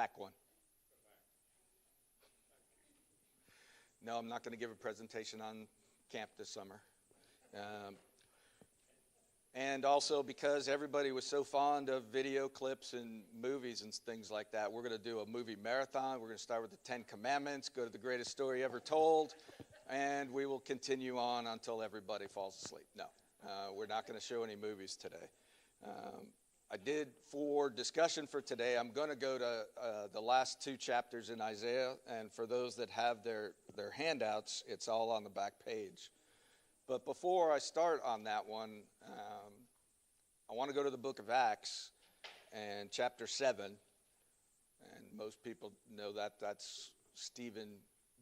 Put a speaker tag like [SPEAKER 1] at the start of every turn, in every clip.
[SPEAKER 1] back one. No, I'm not going to give a presentation on camp this summer. And also because everybody was so fond of video clips and movies and things like that, we're going to do a movie marathon. We're going to start with the 10 Commandments, go to the greatest story ever told, and we will continue on until everybody falls asleep. No, we're not going to show any movies today. I did, for discussion for today, I'm going to go to the last 2 chapters in Isaiah, and for those that have their handouts, it's all on the back page. But before I start on that one, I want to go to the book of Acts and chapter 7. And most people know that that's Stephen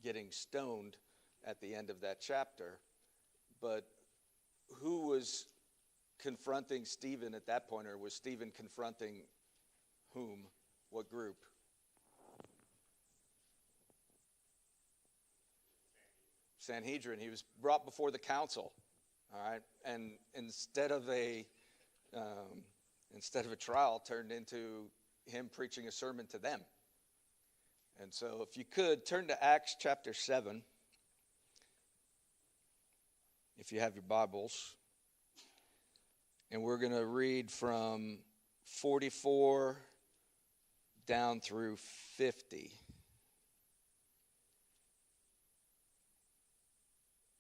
[SPEAKER 1] getting stoned at the end of that chapter. But who was confronting Stephen at that point, or was Stephen confronting whom? What group? Sanhedrin. He was brought before the council, all right, and instead of a trial, turned into him preaching a sermon to them. And so, if you could turn to Acts chapter 7, if you have your Bibles, and we're going to read from 44 down through 50.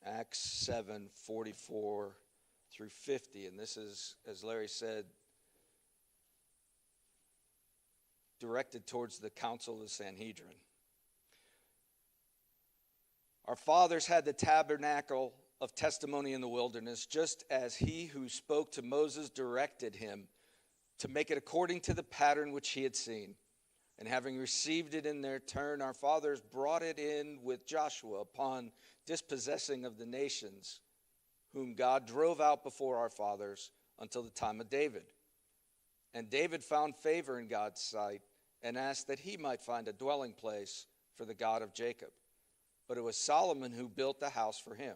[SPEAKER 1] Acts 7, 44 through 50. And this is, as Larry said, directed towards the council of the Sanhedrin. Our fathers had the tabernacle of testimony in the wilderness, just as he who spoke to Moses directed him to make it according to the pattern which he had seen. And having received it in their turn, our fathers brought it in with Joshua upon dispossessing of the nations, whom God drove out before our fathers until the time of David. And David found favor in God's sight and asked that he might find a dwelling place for the God of Jacob. But it was Solomon who built the house for him.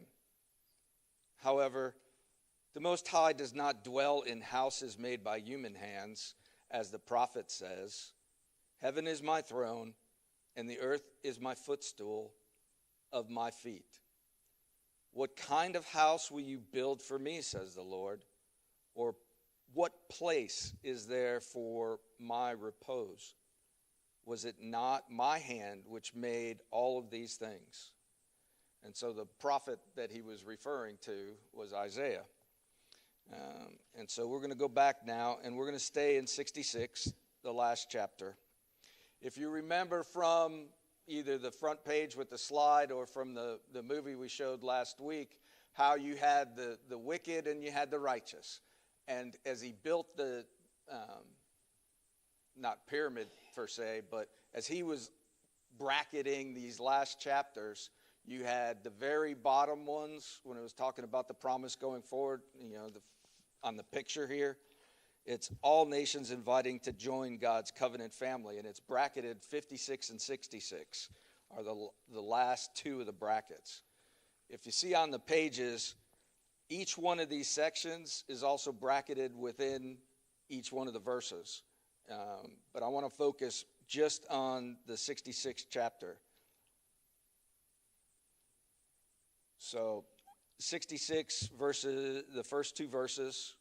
[SPEAKER 1] However, the Most High does not dwell in houses made by human hands, as the prophet says, "Heaven is my throne, and the earth is my footstool of my feet. What kind of house will you build for me, says the Lord? Or what place is there for my repose? Was it not my hand which made all of these things?" And so the prophet that he was referring to was Isaiah. And so we're going to go back now, and we're going to stay in 66, the last chapter. If you remember from either the front page with the slide or from the movie we showed last week, how you had the wicked and you had the righteous. And as he built the, not pyramid per se, but as he was bracketing these last chapters, you had the very bottom ones when it was talking about the promise going forward, on the picture here. It's all nations inviting to join God's covenant family, and it's bracketed 56 and 66 are the last 2 of the brackets. If you see on the pages, each one of these sections is also bracketed within each one of the verses. But I want to focus just on the 66th chapter. So 66 verses, the first 2 verses.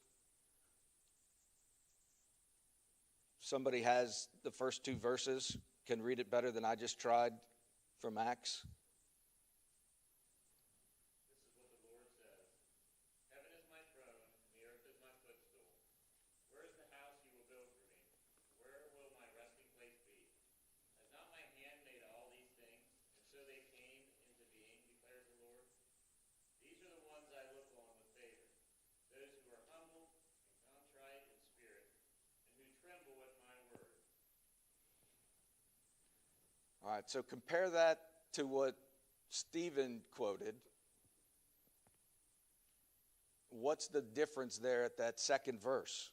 [SPEAKER 1] Somebody has the first 2 verses, can read it better than I just tried from Acts.
[SPEAKER 2] This is what the Lord says. Heaven is my throne, and the earth is my footstool. Where is the house you will build for me? Where will my resting place be? Has not my hand made all these things, and so they came into being, declares the Lord? These are the ones I look on with favor, those who are humble and contrite in spirit, and who tremble at my word.
[SPEAKER 1] All right, so compare that to what Stephen quoted. What's the difference there at that second verse?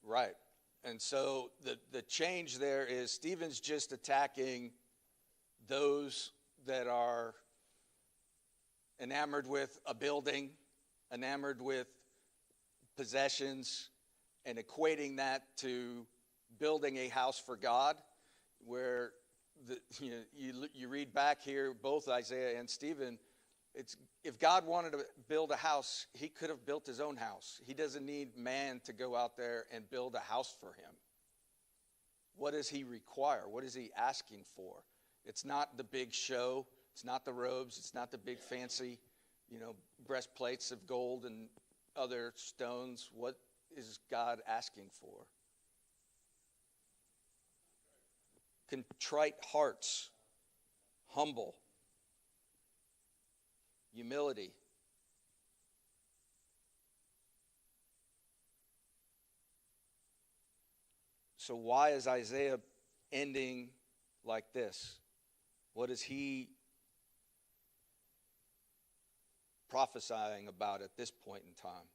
[SPEAKER 1] Right. And so the change there is Stephen's just attacking those that are enamored with a building, enamored with possessions, and equating that to building a house for God, where you read back here, both Isaiah and Stephen, it's if God wanted to build a house, he could have built his own house. He doesn't need man to go out there and build a house for him. What does he require? What is he asking for? It's not the big show. It's not the robes. It's not the big fancy, breastplates of gold and other stones. What is God asking for? Contrite hearts, humble, humility. So why is Isaiah ending like this? What is he prophesying about at this point in time?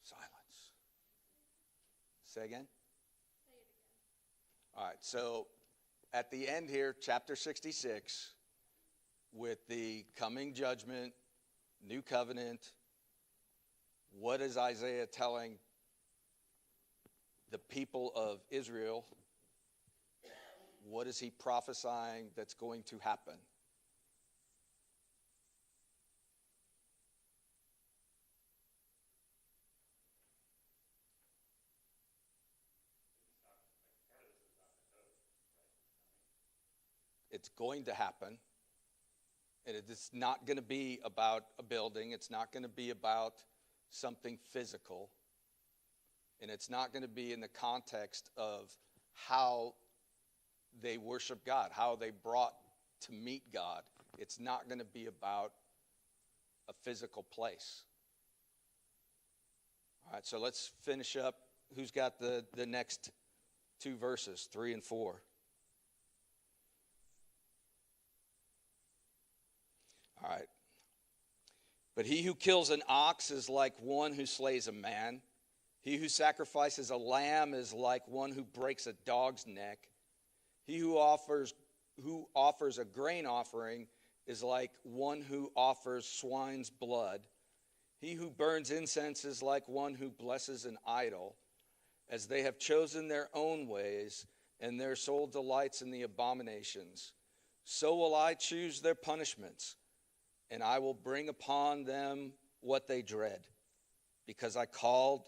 [SPEAKER 1] Silence. Say again?
[SPEAKER 3] Say it again.
[SPEAKER 1] All right, so at the end here, chapter 66, with the coming judgment, new covenant, what is Isaiah telling the people of Israel? What is he prophesying that's going to happen? It's going to happen. And it's not going to be about a building. It's not going to be about something physical. And it's not going to be in the context of how they worship God, how they brought to meet God. It's not going to be about a physical place. All right, so let's finish up. Who's got the next two verses, 3 and 4? All right. But he who kills an ox is like one who slays a man. He who sacrifices a lamb is like one who breaks a dog's neck. He who offers a grain offering is like one who offers swine's blood. He who burns incense is like one who blesses an idol. As they have chosen their own ways, and their soul delights in the abominations, so will I choose their punishments. And I will bring upon them what they dread. Because I called,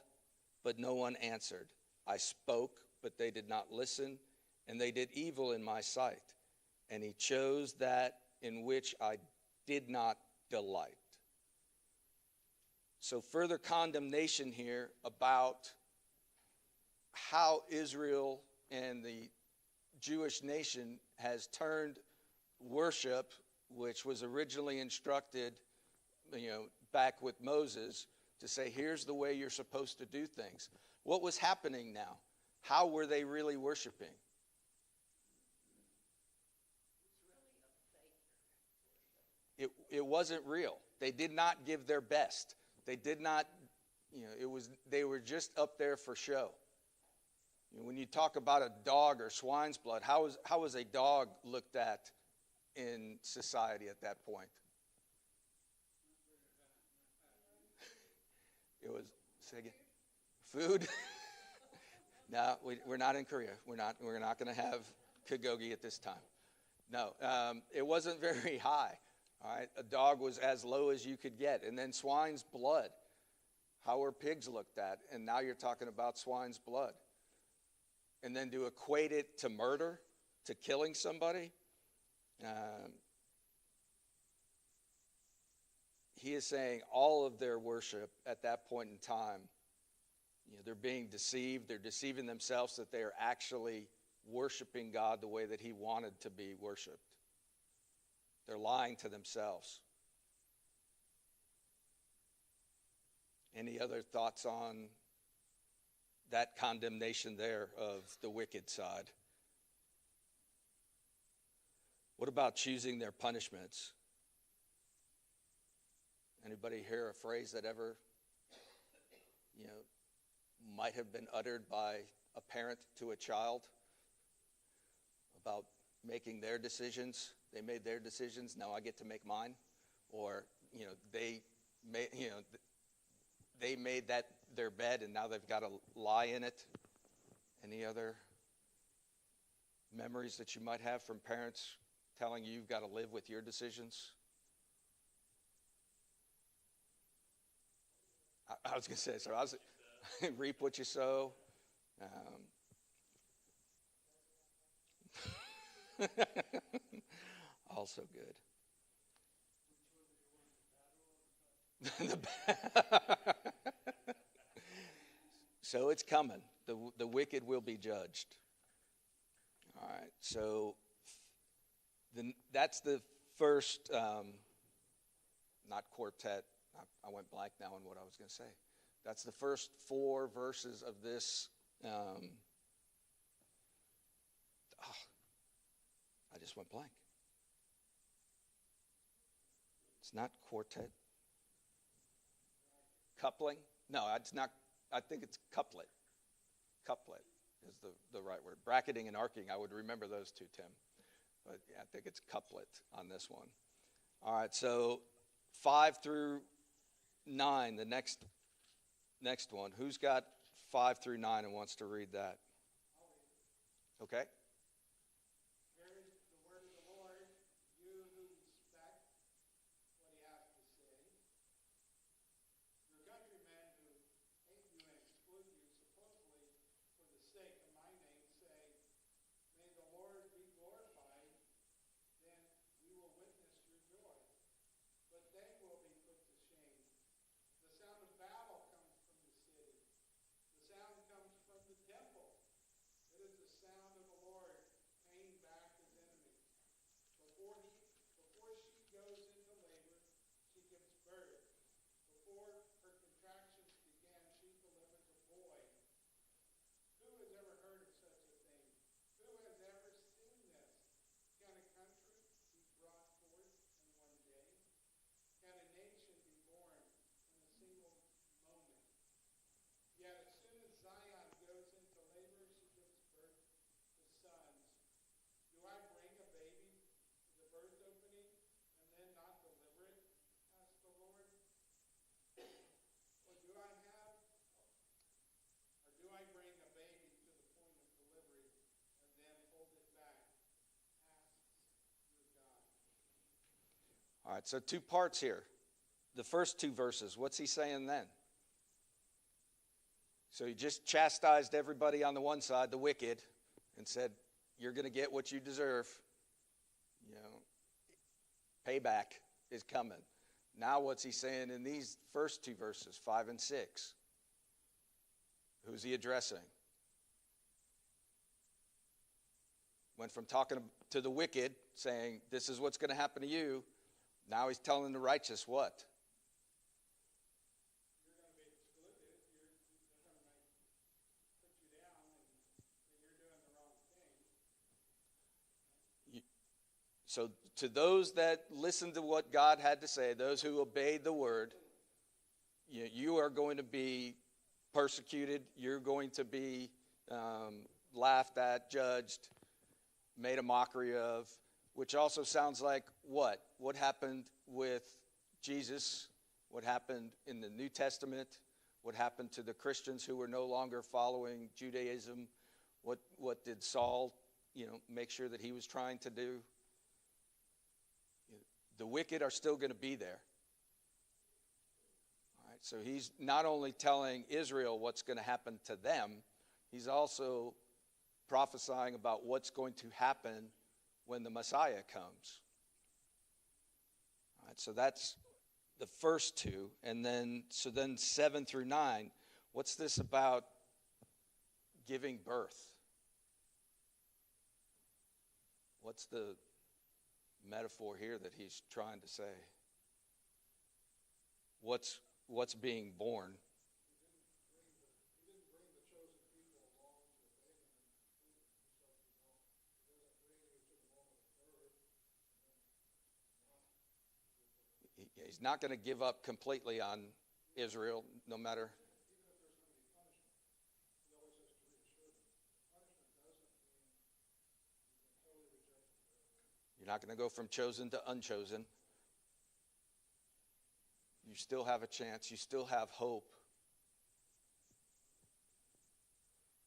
[SPEAKER 1] but no one answered. I spoke, but they did not listen, and they did evil in my sight. And he chose that in which I did not delight. So further condemnation here about how Israel and the Jewish nation has turned worship, which was originally instructed, back with Moses, to say, here's the way you're supposed to do things. What was happening now? How were they really worshiping? It wasn't real. They did not give their best. They did not, they were just up there for show. When you talk about a dog or swine's blood, how was a dog looked at in society at that point? It was, say again, food. No, we're not in Korea. We're not going to have bulgogi at this time. No, it wasn't very high. All right, a dog was as low as you could get, and then swine's blood. How were pigs looked at? And now you're talking about swine's blood. And then to equate it to murder, to killing somebody. He is saying all of their worship at that point in time, they're being deceived. They're deceiving themselves that they are actually worshiping God the way that he wanted to be worshiped. They're lying to themselves. Any other thoughts on that condemnation there of the wicked side? What about choosing their punishments? Anybody hear a phrase that ever, might have been uttered by a parent to a child about making their decisions? They made their decisions, now I get to make mine. Or, they made that their bed and now they've got to lie in it. Any other memories that you might have from parents telling you you've got to live with your decisions? I was going to say, so I was reap what you sow. Also good. So it's coming. The wicked will be judged. All right. So that's the first, not quartet. I went blank now on what I was going to say. That's the first 4 verses of this. I just went blank. It's not quartet. Coupling? No, it's not. I think it's couplet. Couplet is the right word. Bracketing and arcing, I would remember those two, Tim. But yeah, I think it's couplet on this one. All right, so 5 through 9, the next one. Who's got 5 through 9 and wants to read that? Okay.
[SPEAKER 4] Hear the word of the Lord, you who respect what he has to say. Your countrymen who hate you and exclude you supposedly for the sake of my name say, may the Lord be glorified, then we will witness your joy. But they will be put to shame. The sound of battle comes from the city. The sound comes from the temple. It is the sound of the Lord paying back his enemies. Before she goes into labor, she gives birth. Before her contractions begin, she delivers a boy. Who has ever heard of such a thing? Who has ever seen this? Can a country be brought forth in one day? Can a nation be born in a single moment? Yet as soon as Zion goes into labor, she gives birth to sons. Do I bring a baby to the birth opening and then not deliver it? Asked the Lord. Or do I bring a baby to the point of delivery and then hold it back? Asks your God.
[SPEAKER 1] All right, so 2 parts here. The first 2 verses, what's he saying then? So he just chastised everybody on the one side, the wicked, and said, you're going to get what you deserve. Payback is coming. Now what's he saying in these first 2 verses, 5 and 6? Who's he addressing? Went from talking to the wicked, saying, this is what's going to happen to you. Now he's telling the righteous what?
[SPEAKER 4] You're going to be excluded. They're going to put you down, and you're doing the wrong thing.
[SPEAKER 1] So to those that listened to what God had to say, those who obeyed the word, you are going to be persecuted. You're going to be laughed at, judged, made a mockery of, which also sounds like what? What happened with Jesus? What happened in the New Testament? What happened to the Christians who were no longer following Judaism? What did Saul, make sure that he was trying to do? The wicked are still going to be there. All right, so he's not only telling Israel what's going to happen to them, he's also prophesying about what's going to happen when the Messiah comes. All right, so that's the first 2. And then 7 through 9, what's this about giving birth? What's the metaphor here that he's trying to say? What's being born?
[SPEAKER 4] He didn't bring the chosen people along to obey him and include himself. He doesn't bring you to the moment of birth.
[SPEAKER 1] Yeah, he's not going to give up completely on Israel, no matter. You're not going to go from chosen to unchosen. You still have a chance. You still have hope.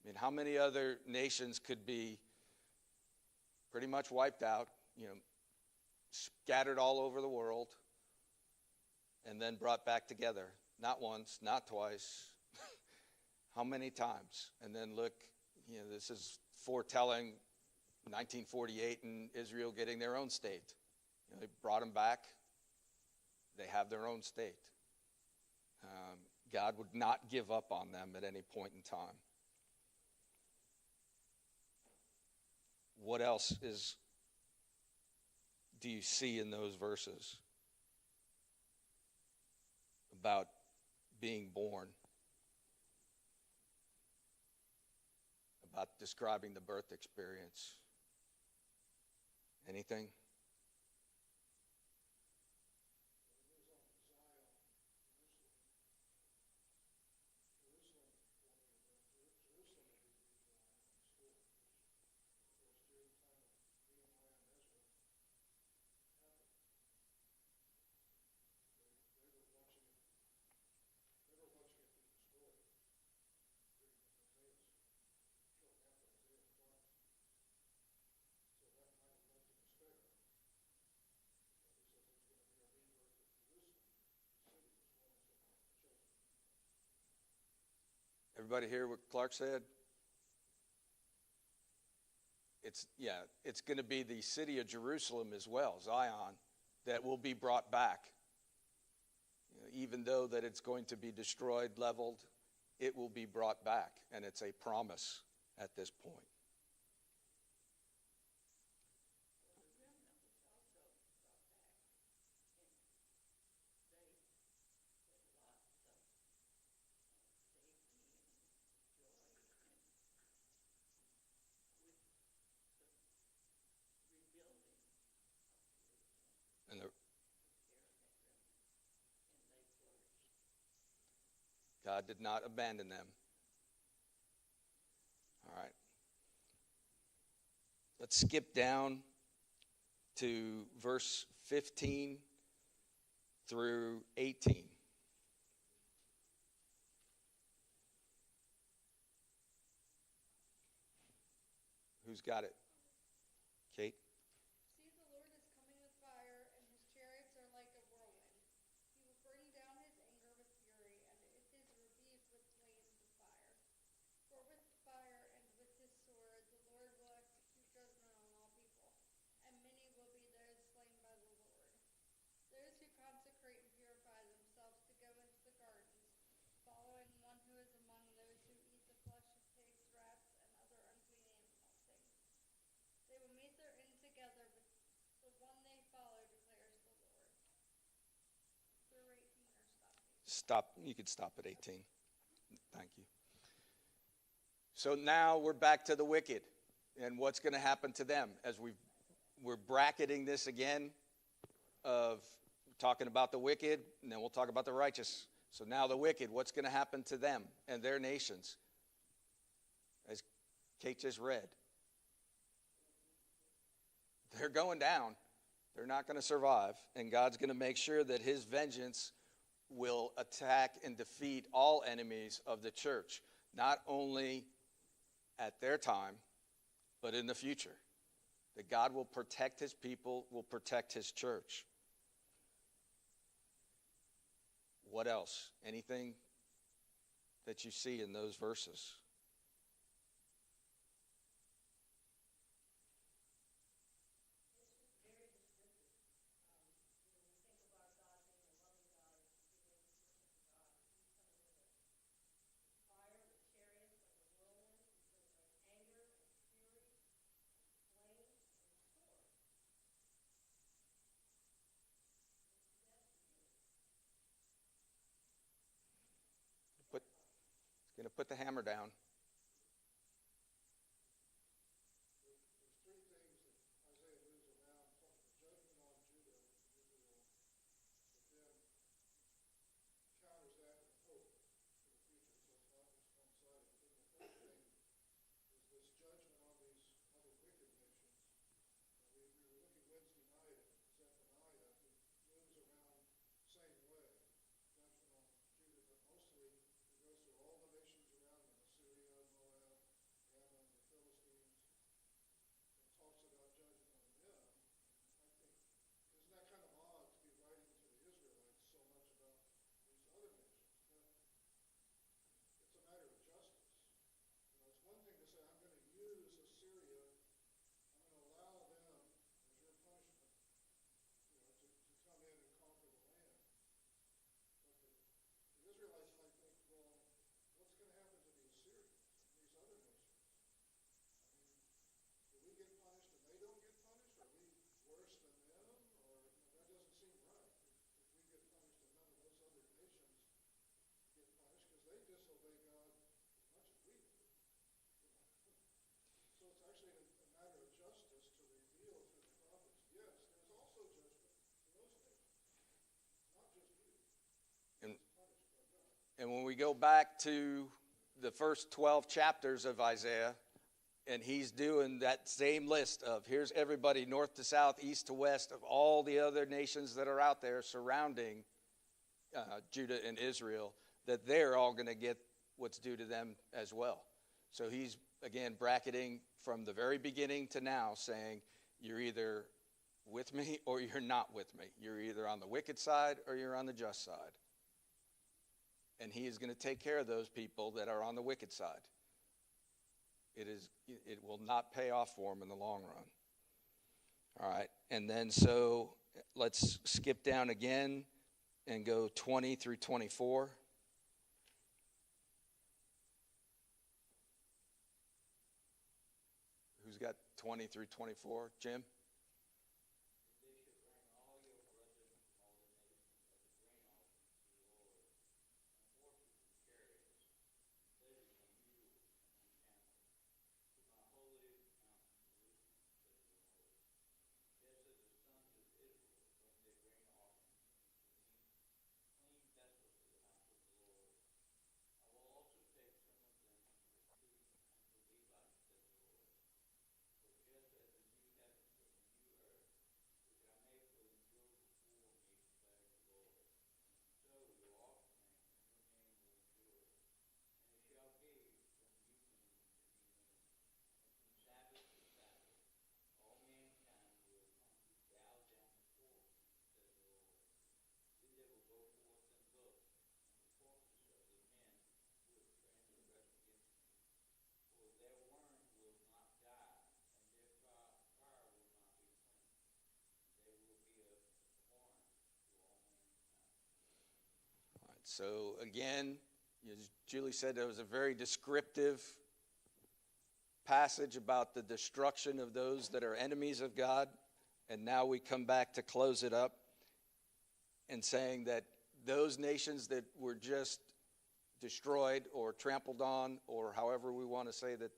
[SPEAKER 1] I mean, how many other nations could be pretty much wiped out, scattered all over the world, and then brought back together? Not once, not twice. How many times? And then look, this is foretelling 1948 and Israel getting their own state. They brought them back. They have their own state. God would not give up on them at any point in time. What else do you see in those verses about being born? About describing the birth experience? Anything? Everybody hear what Clark said? It's going to be the city of Jerusalem as well, Zion, that will be brought back. Even though that it's going to be destroyed, leveled, it will be brought back, and it's a promise at this point. And God did not abandon them. All right. Let's skip down to verse 15 through 18. Who's got it? Kate?
[SPEAKER 3] See, the Lord is coming with fire, and his chariots are like a whirlwind. He will bring down his anger with fury, and his rebuke with flames of fire. For with fire and with his sword the Lord will execute judgment on all people, and many will be those slain by the Lord. Those who consecrate and purify themselves to go into the gardens, following one who is among those who eat the flesh of pigs, rats, and other unclean animal things. They will meet their end together with the one they follow, declares the Lord. Through 18 or stop 18?
[SPEAKER 1] You could stop at 18. Thank you. So now we're back to the wicked and what's going to happen to them as we're bracketing this again of talking about the wicked, and then we'll talk about the righteous. So now the wicked, what's going to happen to them and their nations? As Kate just read. They're going down. They're not going to survive. And God's going to make sure that his vengeance will attack and defeat all enemies of the church, not only at their time, but in the future. That God will protect his people, will protect his church. What else? Anything that you see in those verses? Going to put the hammer down.
[SPEAKER 4] There's three things that Isaiah moves around, talking judgment on Judah, Israel, but then
[SPEAKER 1] And when we go back to the first 12 chapters of Isaiah, and he's doing that same list of here's everybody north to south, east to west, of all the other nations that are out there surrounding Judah and Israel, that they're all going to get what's due to them as well. So he's, again, bracketing from the very beginning to now, saying you're either with me or you're not with me. You're either on the wicked side or you're on the just side. And he is going to take care of those people that are on the wicked side. It will not pay off for them in the long run. All right, and then so let's skip down again and go 20 through 24. Who's got 20 through 24? Jim? So again, as Julie said, it was a very descriptive passage about the destruction of those that are enemies of God. And now we come back to close it up and saying that those nations that were just destroyed or trampled on, or however we want to say that,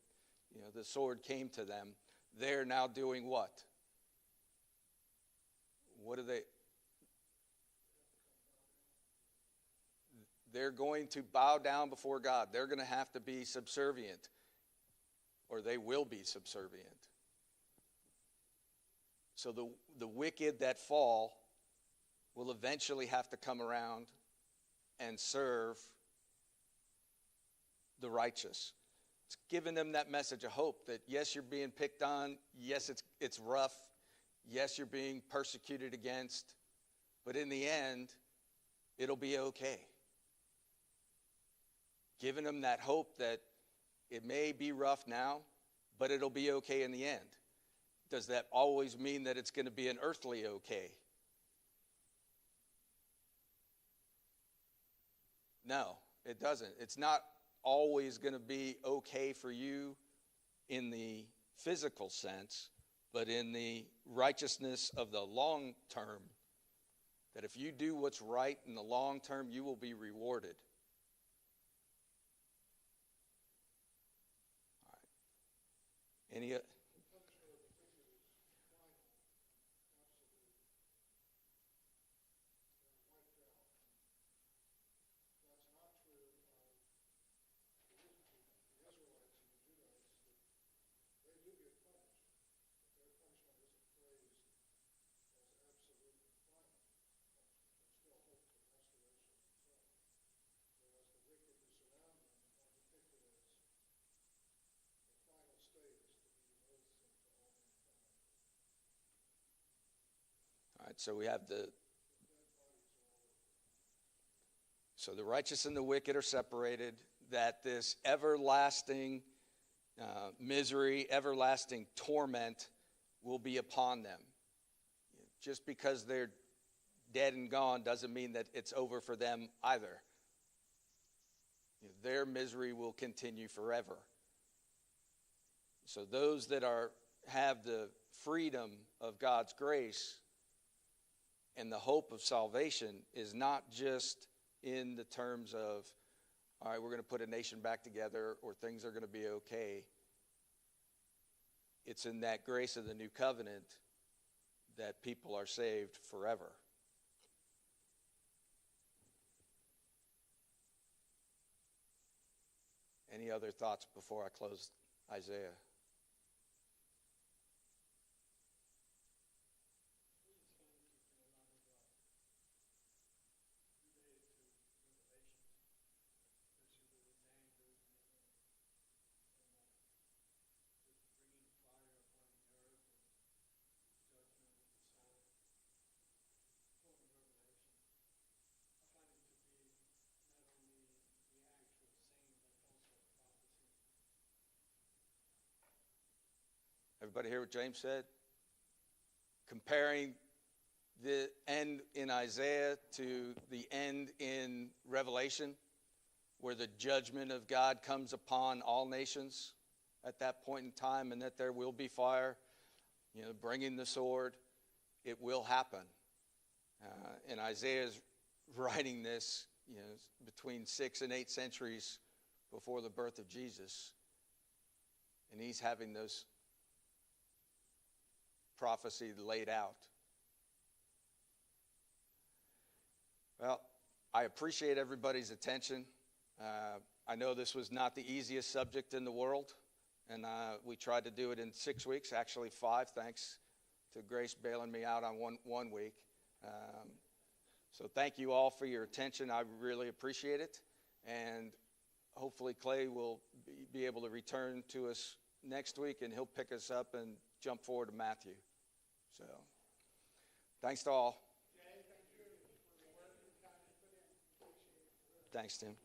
[SPEAKER 1] the sword came to them, they're now doing what? What are they? They're going to bow down before God. They're going to have to be subservient, or they will be subservient. So the wicked that fall will eventually have to come around and serve the righteous. It's giving them that message of hope that, yes, you're being picked on. Yes, it's rough. Yes, you're being persecuted against. But in the end, it'll be okay. Giving them that hope that it may be rough now, but it'll be okay in the end. Does that always mean that it's going to be an earthly okay? No, it doesn't. It's not always going to be okay for you in the physical sense, but in the righteousness of the long term, that if you do what's right in the long term, you will be rewarded. Any? All right, so we have so the righteous and the wicked are separated, that this everlasting misery, everlasting torment will be upon them. Just because they're dead and gone doesn't mean that it's over for them either. Their misery will continue forever. So those that have the freedom of God's grace and the hope of salvation is not just in the terms of, all right, we're going to put a nation back together or things are going to be okay. It's in that grace of the new covenant that people are saved forever. Any other thoughts before I close Isaiah? Everybody hear what James said? Comparing the end in Isaiah to the end in Revelation, where the judgment of God comes upon all nations at that point in time, and that there will be fire, bringing the sword. It will happen. And Isaiah is writing this, between 6 and 8 centuries before the birth of Jesus. And he's having those prophecy laid out. Well, I appreciate everybody's attention. I know this was not the easiest subject in the world, and we tried to do it in 6 weeks, actually 5, thanks to Grace bailing me out on one week. So thank you all for your attention. I really appreciate it, and hopefully Clay will be able to return to us next week, and he'll pick us up and jump forward to Matthew. So, thanks to all.
[SPEAKER 4] Jay, thank you for the work and time you put in. Appreciate it.
[SPEAKER 1] Thanks, Tim.